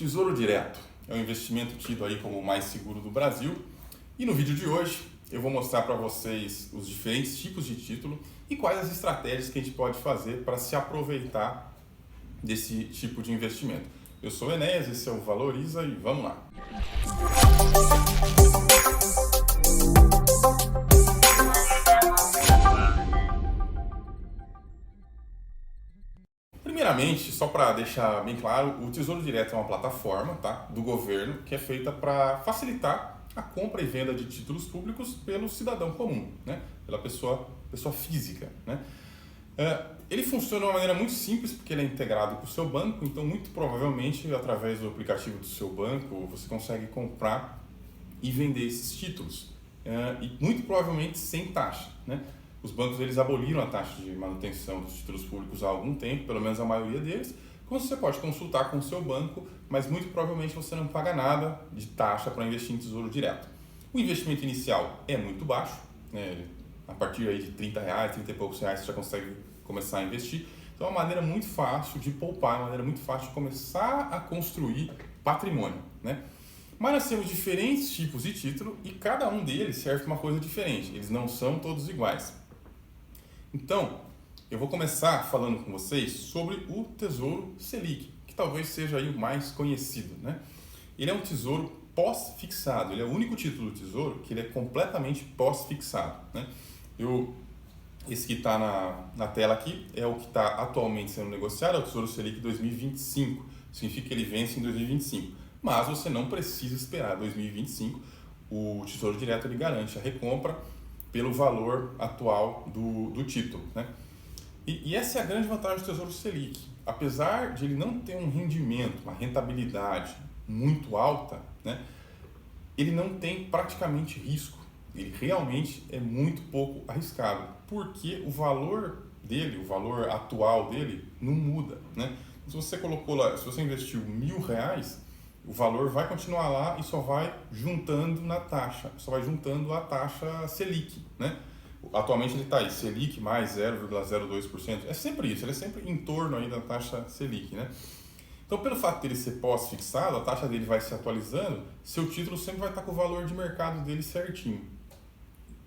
Tesouro Direto é um investimento tido aí como o mais seguro do Brasil, e no vídeo de hoje eu vou mostrar para vocês os diferentes tipos de título e quais as estratégias que a gente pode fazer para se aproveitar desse tipo de investimento. Eu sou o Enéas, esse é o Valoriza e vamos lá! Primeiramente, só para deixar bem claro, o Tesouro Direto é uma plataforma, tá, do governo que é feita para facilitar a compra e venda de títulos públicos pelo cidadão comum, né, pela pessoa física, né. Ele funciona de uma maneira muito simples porque ele é integrado com o seu banco, então muito provavelmente através do aplicativo do seu banco você consegue comprar e vender esses títulos, e muito provavelmente sem taxa, né. Os bancos eles aboliram a taxa de manutenção dos títulos públicos há algum tempo, pelo menos a maioria deles. Então você pode consultar com o seu banco, mas muito provavelmente você não paga nada de taxa para investir em Tesouro Direto. O investimento inicial é muito baixo, né? A partir aí de R$30, 30 e poucos reais você já consegue começar a investir. Então é uma maneira muito fácil de poupar, uma maneira muito fácil de começar a construir patrimônio, né? Mas nós temos diferentes tipos de título e cada um deles serve para uma coisa diferente. Eles não são todos iguais. Então, eu vou começar falando com vocês sobre o Tesouro Selic, que talvez seja aí o mais conhecido, né? Ele é um tesouro pós-fixado, ele é o único título do tesouro que ele é completamente pós-fixado, né? Esse que está na tela aqui é o que está atualmente sendo negociado, é o Tesouro Selic 2025, significa que ele vence em 2025, mas você não precisa esperar 2025, o Tesouro Direto ele garante a recompra pelo valor atual do título, né? E essa é a grande vantagem do Tesouro Selic. Apesar de ele não ter um rendimento, uma rentabilidade muito alta, né, ele não tem praticamente risco. Ele realmente é muito pouco arriscado, porque o valor dele, o valor atual dele, não muda, né? Se você colocou lá, se você investiu R$1.000, o valor vai continuar lá e só vai juntando na taxa, só vai juntando a taxa Selic, né? Atualmente ele está aí, Selic mais 0,02%, é sempre isso, ele é sempre em torno aí da taxa Selic, né? Então, pelo fato dele ser pós-fixado, a taxa dele vai se atualizando, seu título sempre vai estar com o valor de mercado dele certinho.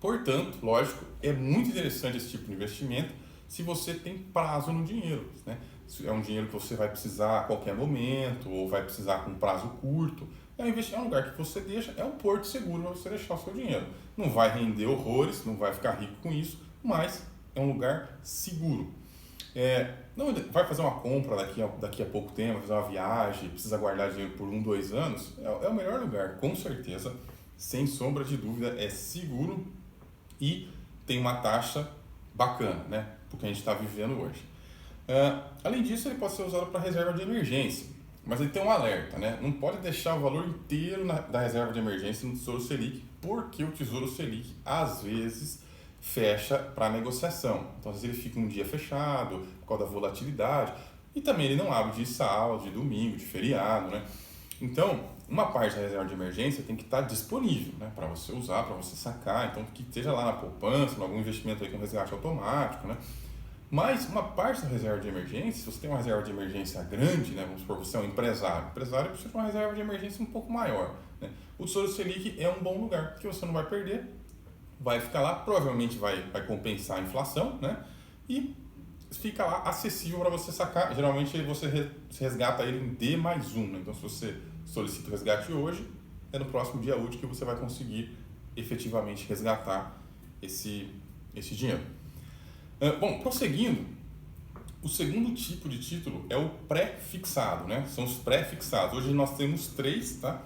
Portanto, lógico, é muito interessante esse tipo de investimento se você tem prazo no dinheiro, né? Se é um dinheiro que você vai precisar a qualquer momento ou vai precisar com prazo curto, é um lugar que você deixa, é um porto seguro para você deixar o seu dinheiro. Não vai render horrores, não vai ficar rico com isso, mas é um lugar seguro. Não vai fazer uma compra daqui a pouco tempo, fazer uma viagem, precisa guardar dinheiro por 1, 2 anos, é o melhor lugar, com certeza, sem sombra de dúvida, é seguro e tem uma taxa bacana, né, porque a gente está vivendo hoje. Além disso, ele pode ser usado para reserva de emergência, mas ele tem um alerta, né? Não pode deixar o valor inteiro da reserva de emergência no Tesouro Selic, porque o Tesouro Selic às vezes fecha para negociação. Então, às vezes ele fica um dia fechado por causa da volatilidade e também ele não abre de sábado, de domingo, de feriado, né? Então, uma parte da reserva de emergência tem que estar disponível, né, para você usar, para você sacar, então que esteja lá na poupança, em algum investimento aí com resgate automático, né? Mas uma parte da reserva de emergência, se você tem uma reserva de emergência grande, né, vamos supor, você é um empresário precisa de uma reserva de emergência um pouco maior, né? O Tesouro Selic é um bom lugar, porque você não vai perder, vai ficar lá, provavelmente vai compensar a inflação, né? E fica lá acessível para você sacar. Geralmente você resgata ele em D+1, né? Então se você solicita o resgate hoje, é no próximo dia útil que você vai conseguir efetivamente resgatar esse dinheiro. Bom, prosseguindo, o segundo tipo de título é o pré-fixado, né? São os pré-fixados. Hoje nós temos 3, tá?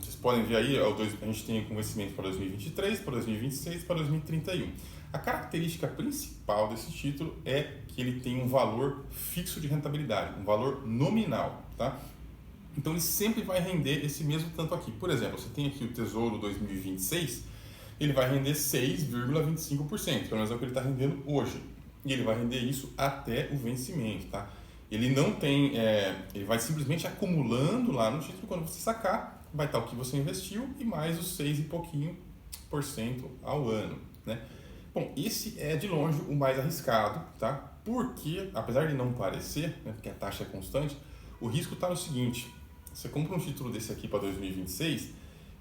Vocês podem ver aí, a gente tem com vencimento para 2023, para 2026 e para 2031. A característica principal desse título é que ele tem um valor fixo de rentabilidade, um valor nominal, tá? Então ele sempre vai render esse mesmo tanto aqui. Por exemplo, você tem aqui o Tesouro 2026, ele vai render 6,25%, pelo menos é o que ele está rendendo hoje. E ele vai render isso até o vencimento, tá? Ele não tem, ele vai simplesmente acumulando lá no título, quando você sacar, vai estar o que você investiu e mais os 6 e pouquinho por cento ao ano, né? Bom, esse é de longe o mais arriscado, tá? Porque, apesar de não parecer, né, porque a taxa é constante, O risco está no seguinte: você compra um título desse aqui para 2026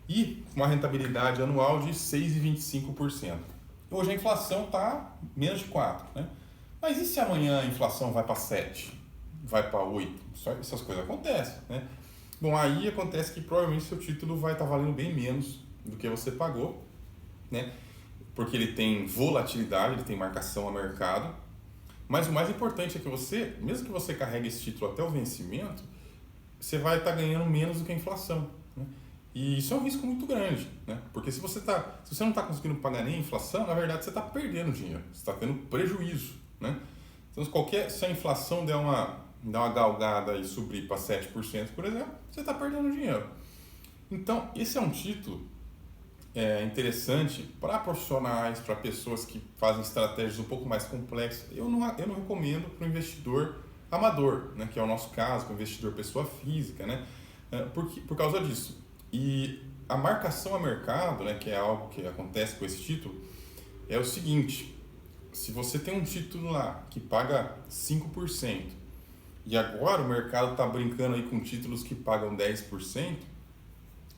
e com uma rentabilidade anual de 6,25%. Hoje a inflação está menos de 4%, né? Mas e se amanhã a inflação vai para 7%, vai para 8%? Essas coisas acontecem, né? Bom, aí acontece que provavelmente seu título vai estar valendo bem menos do que você pagou, né? Porque ele tem volatilidade, ele tem marcação a mercado. Mas o mais importante é que você, mesmo que você carregue esse título até o vencimento, você vai estar ganhando menos do que a inflação, né? E isso é um risco muito grande, né? Porque se você não está conseguindo pagar nem a inflação, na verdade você está perdendo dinheiro, você está tendo prejuízo, né? Então se a inflação der uma galgada e subir para 7%, por exemplo, você está perdendo dinheiro. Então, esse é um título interessante para profissionais, para pessoas que fazem estratégias um pouco mais complexas. Eu não recomendo para o investidor amador, né, que é o nosso caso, que é o investidor pessoa física, né, por causa disso. E a marcação a mercado, né, que é algo que acontece com esse título, é o seguinte: se você tem um título lá que paga 5%, e agora o mercado está brincando aí com títulos que pagam 10%,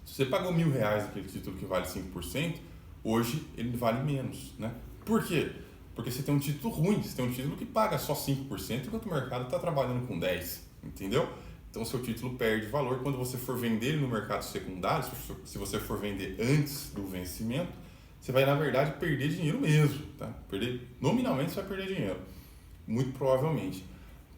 se você pagou R$1.000 naquele título que vale 5%, hoje ele vale menos, né? Por quê? Porque você tem um título ruim, você tem um título que paga só 5%, enquanto o mercado está trabalhando com 10%, entendeu? Então, seu título perde valor quando você for vender ele no mercado secundário. Se você for vender antes do vencimento, você vai, na verdade, perder dinheiro mesmo, tá? Nominalmente, você vai perder dinheiro, muito provavelmente,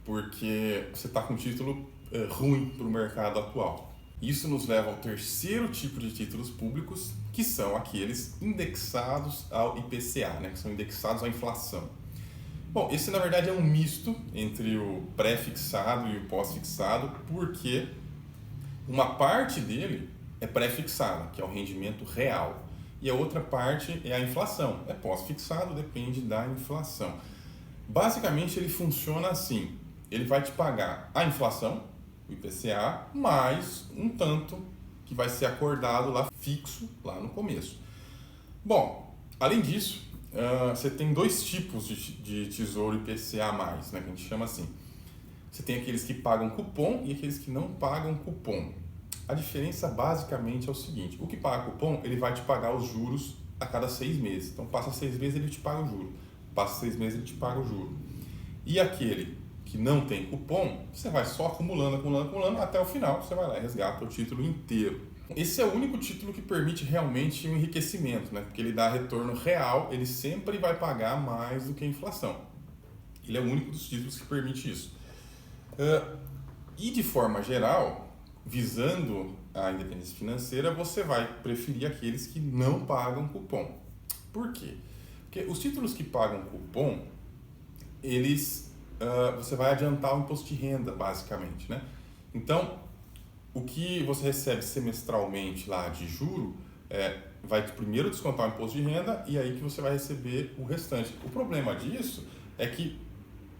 porque você está com um título ruim para o mercado atual. Isso nos leva ao terceiro tipo de títulos públicos, que são aqueles indexados ao IPCA, né? Que são indexados à inflação. Bom, esse na verdade é um misto entre o pré-fixado e o pós-fixado, porque uma parte dele é pré-fixada, que é o rendimento real, e a outra parte é a inflação. É pós-fixado, depende da inflação. Basicamente ele funciona assim: ele vai te pagar a inflação, o IPCA, mais um tanto que vai ser acordado lá fixo lá no começo. Bom, além disso, você tem dois tipos de tesouro IPCA+, né, que a gente chama assim. Você tem aqueles que pagam cupom e aqueles que não pagam cupom. A diferença basicamente é o seguinte: o que paga cupom, ele vai te pagar os juros a cada 6 meses. Então passa 6 meses, ele te paga o juro. Passa 6 meses, ele te paga o juro. E aquele que não tem cupom, você vai só acumulando, até o final você vai lá e resgata o título inteiro. Esse é o único título que permite realmente um enriquecimento, né? Porque ele dá retorno real, ele sempre vai pagar mais do que a inflação. Ele é o único dos títulos que permite isso. E de forma geral, visando a independência financeira, você vai preferir aqueles que não pagam cupom. Por quê? Porque os títulos que pagam cupom, você vai adiantar o imposto de renda, basicamente, né? Então, o que você recebe semestralmente lá de juro, vai primeiro descontar o imposto de renda e aí que você vai receber o restante. O problema disso é que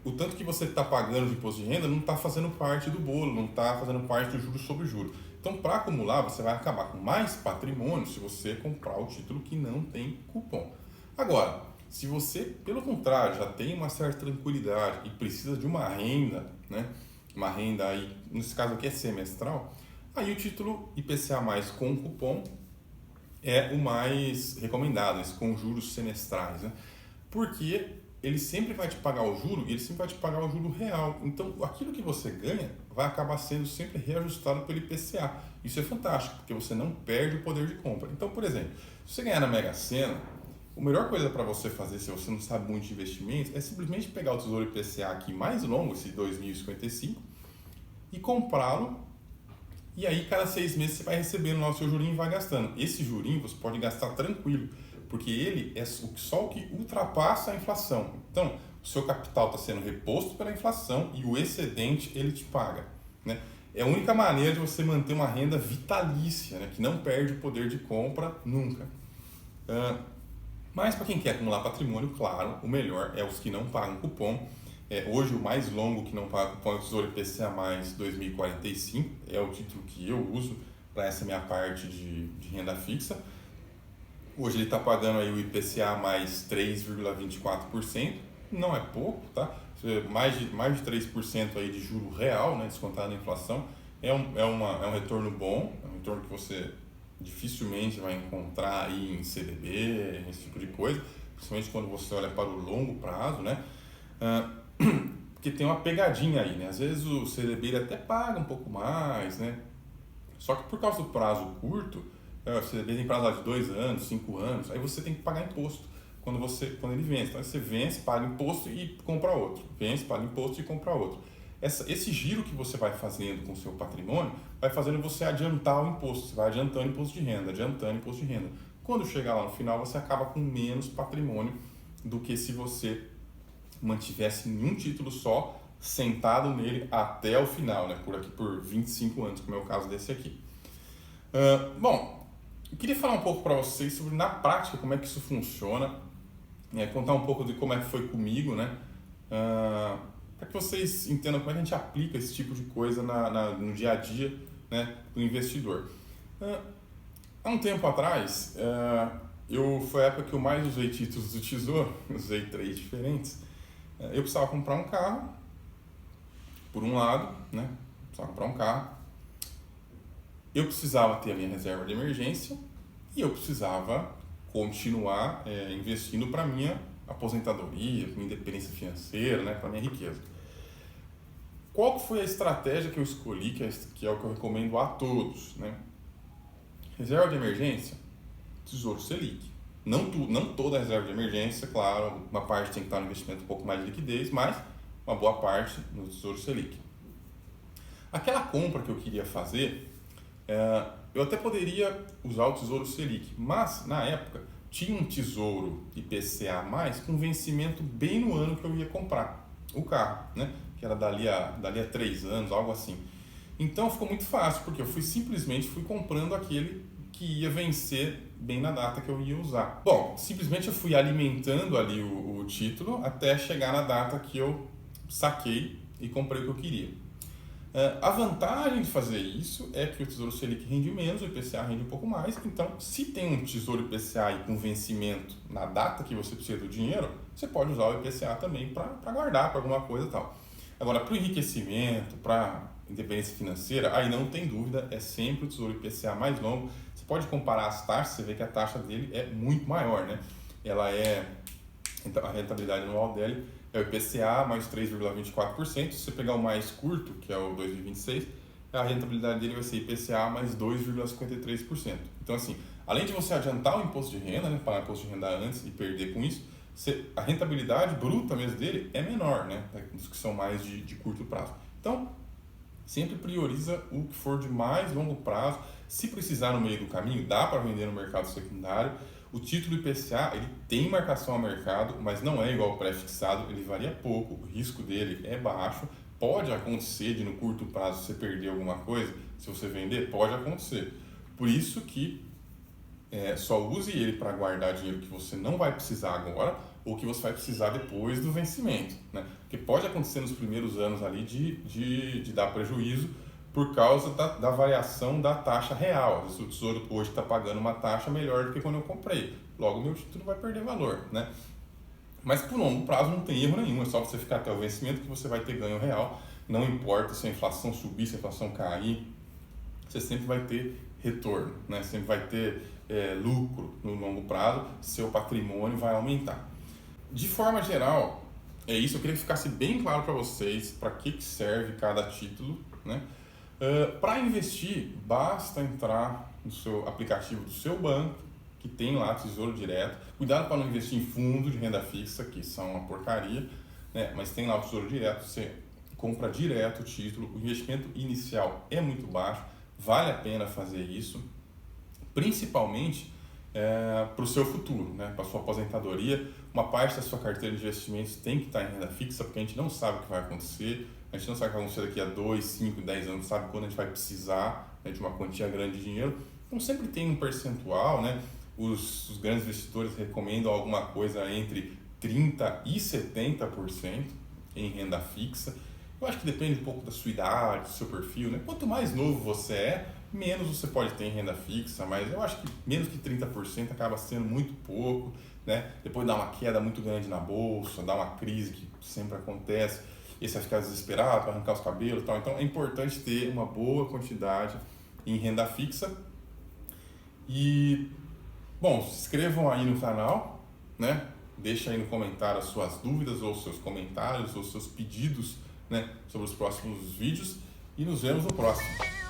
o tanto que você está pagando de imposto de renda não está fazendo parte do bolo, não está fazendo parte do juros sobre juros. Então, para acumular, você vai acabar com mais patrimônio se você comprar o título que não tem cupom. Agora, se você, pelo contrário, já tem uma certa tranquilidade e precisa de uma renda, né? Uma renda aí, nesse caso aqui é semestral, aí o título IPCA+, com cupom é o mais recomendado, esse com juros semestrais, né? Porque ele sempre vai te pagar o juro e ele sempre vai te pagar o juro real. Então, aquilo que você ganha vai acabar sendo sempre reajustado pelo IPCA. Isso é fantástico, porque você não perde o poder de compra. Então, por exemplo, se você ganhar na Mega Sena, a melhor coisa para você fazer, se você não sabe muito de investimentos, é simplesmente pegar o Tesouro IPCA aqui mais longo, esse 2055, e comprá-lo. E aí, cada 6 meses, você vai recebendo lá o seu jurinho e vai gastando. Esse jurinho você pode gastar tranquilo, porque ele é só o que ultrapassa a inflação. Então, o seu capital está sendo reposto pela inflação e o excedente ele te paga, né? É a única maneira de você manter uma renda vitalícia, né, que não perde o poder de compra nunca. Mas para quem quer acumular patrimônio, claro, o melhor é os que não pagam cupom. Hoje o mais longo que não paga cupom é o Tesouro IPCA+ 2045, é o título que eu uso para essa minha parte de renda fixa. Hoje ele está pagando aí o IPCA mais 3,24%, não é pouco, tá? Se mais de 3% aí de juro real, né, descontado na inflação, é um retorno bom, é um retorno que você dificilmente vai encontrar aí em CDB, esse tipo de coisa, principalmente quando você olha para o longo prazo, né? Porque tem uma pegadinha aí, né? Às vezes o CDB ele até paga um pouco mais, né? Só que por causa do prazo curto, o CDB tem prazo lá de 2 anos, 5 anos, aí você tem que pagar imposto quando ele vence. Então você vence, paga imposto e compra outro. Vence, paga imposto e compra outro. Esse giro que você vai fazendo com o seu patrimônio vai fazendo você adiantar o imposto. Você vai adiantando imposto de renda, adiantando imposto de renda. Quando chegar lá no final, você acaba com menos patrimônio do que se você mantivesse em um título só, sentado nele até o final, né? Por 25 anos, como é o caso desse aqui. Bom, eu queria falar um pouco para vocês sobre, na prática, como é que isso funciona, contar um pouco de como é que foi comigo, né? Para que vocês entendam como é que a gente aplica esse tipo de coisa no dia a dia, né, do investidor. Há um tempo atrás, foi a época que eu mais usei títulos do Tesouro, usei 3 diferentes. Eu precisava comprar um carro, por um lado, né? Precisava comprar um carro. Eu precisava ter a minha reserva de emergência e eu precisava continuar investindo para minha aposentadoria, para minha independência financeira, né? Para minha riqueza. Qual foi a estratégia que eu escolhi, que é o que eu recomendo a todos, né? Reserva de emergência, Tesouro Selic. Não toda a reserva de emergência, claro, uma parte tem que estar no investimento um pouco mais de liquidez, mas uma boa parte no Tesouro Selic. Aquela compra que eu queria fazer, eu até poderia usar o Tesouro Selic, mas na época tinha um Tesouro IPCA+, com vencimento bem no ano que eu ia comprar o carro, né? Que era dali a 3 anos, algo assim. Então ficou muito fácil, porque eu simplesmente fui comprando aquele que ia vencer bem na data que eu ia usar. Bom, simplesmente eu fui alimentando ali o título até chegar na data que eu saquei e comprei o que eu queria. A vantagem de fazer isso é que o Tesouro Selic rende menos, o IPCA rende um pouco mais. Então, se tem um Tesouro IPCA aí com vencimento na data que você precisa do dinheiro, você pode usar o IPCA também para guardar para alguma coisa e tal. Agora, para o enriquecimento, para independência financeira, aí não tem dúvida, é sempre o Tesouro IPCA mais longo. Você pode comparar as taxas, você vê que a taxa dele é muito maior, né? A rentabilidade anual dele é o IPCA mais 3,24%. Se você pegar o mais curto, que é o 2026, a rentabilidade dele vai ser IPCA mais 2,53%. Então, assim, além de você adiantar o imposto de renda, né, pagar o imposto de renda antes e perder com isso, a rentabilidade bruta mesmo dele é menor, né, dos que são mais de curto prazo. Então, sempre prioriza o que for de mais longo prazo. Se precisar no meio do caminho, dá para vender no mercado secundário. O título IPCA, ele tem marcação a mercado, mas não é igual ao pré-fixado, ele varia pouco, o risco dele é baixo. Pode acontecer de no curto prazo você perder alguma coisa, se você vender, pode acontecer. Por isso que só use ele para guardar dinheiro que você não vai precisar agora ou que você vai precisar depois do vencimento, né? Porque pode acontecer nos primeiros anos ali de dar prejuízo por causa da variação da taxa real. Se o Tesouro hoje está pagando uma taxa melhor do que quando eu comprei, logo o meu título vai perder valor, né? Mas por longo prazo não tem erro nenhum, é só você ficar até o vencimento que você vai ter ganho real. Não importa se a inflação subir, se a inflação cair, você sempre vai ter retorno, né? Sempre vai ter lucro no longo prazo, seu patrimônio vai aumentar. De forma geral, é isso. Eu queria que ficasse bem claro para vocês para que serve cada título, né? Para investir, basta entrar no seu aplicativo do seu banco, que tem lá Tesouro Direto. Cuidado para não investir em fundo de renda fixa, que são uma porcaria, né? Mas tem lá o Tesouro Direto, você compra direto o título. O investimento inicial é muito baixo, vale a pena fazer isso, principalmente para o seu futuro, né? Para a sua aposentadoria. Uma parte da sua carteira de investimentos tem que estar em renda fixa, porque a gente não sabe o que vai acontecer. A gente não sabe o que vai acontecer daqui a 2, 5, 10 anos, sabe quando a gente vai precisar, né, de uma quantia grande de dinheiro. Então sempre tem um percentual, né? Os grandes investidores recomendam alguma coisa entre 30% e 70% em renda fixa. Eu acho que depende um pouco da sua idade, do seu perfil, né? Quanto mais novo você é, menos você pode ter em renda fixa, mas eu acho que menos que 30% acaba sendo muito pouco, né? Depois dá uma queda muito grande na bolsa, dá uma crise que sempre acontece, e você vai ficar desesperado para arrancar os cabelos e tal. Então é importante ter uma boa quantidade em renda fixa. E, bom, se inscrevam aí no canal, né? Deixa aí no comentário as suas dúvidas ou seus comentários ou seus pedidos, né, sobre os próximos vídeos e nos vemos no próximo.